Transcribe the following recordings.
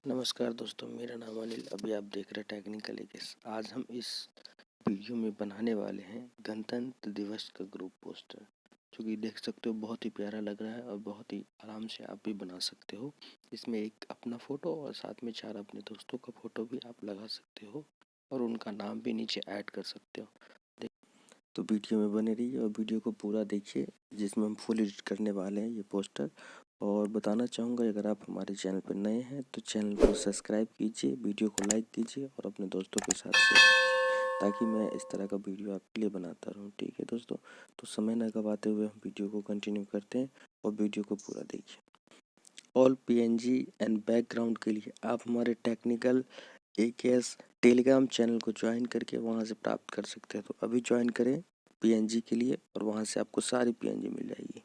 नमस्कार दोस्तों, मेरा नाम अनिल। अभी आप देख रहे हैं टेक्निकल एकेस। आज हम इस वीडियो में बनाने वाले हैं गणतंत्र दिवस का ग्रुप पोस्टर, जो कि देख सकते हो बहुत ही प्यारा लग रहा है और बहुत ही आराम से आप भी बना सकते हो। इसमें एक अपना फ़ोटो और साथ में 4 अपने दोस्तों का फ़ोटो भी आप लगा सकते हो और उनका नाम भी नीचे ऐड कर सकते हो। तो वीडियो में बने रहिए और वीडियो को पूरा देखिए, जिसमें हम फुल एडिट करने वाले हैं ये पोस्टर। और बताना चाहूँगा, अगर आप हमारे चैनल पर नए हैं तो चैनल को सब्सक्राइब कीजिए, वीडियो को लाइक कीजिए और अपने दोस्तों के साथ शेयर कीजिए, ताकि मैं इस तरह का वीडियो आपके लिए बनाता रहूँ। ठीक है दोस्तों, तो समय न गवाते हुए हम वीडियो को कंटिन्यू करते हैं और वीडियो को पूरा देखिए। ऑल पीएनजी एंड बैकग्राउंड के लिए आप हमारे टेक्निकल एकेएस टेलीग्राम चैनल को ज्वाइन करके वहां से प्राप्त कर सकते हैं। तो अभी ज्वाइन करें पीएनजी के लिए और वहां से आपको सारी पीएनजी मिल जाएगी।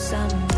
someday.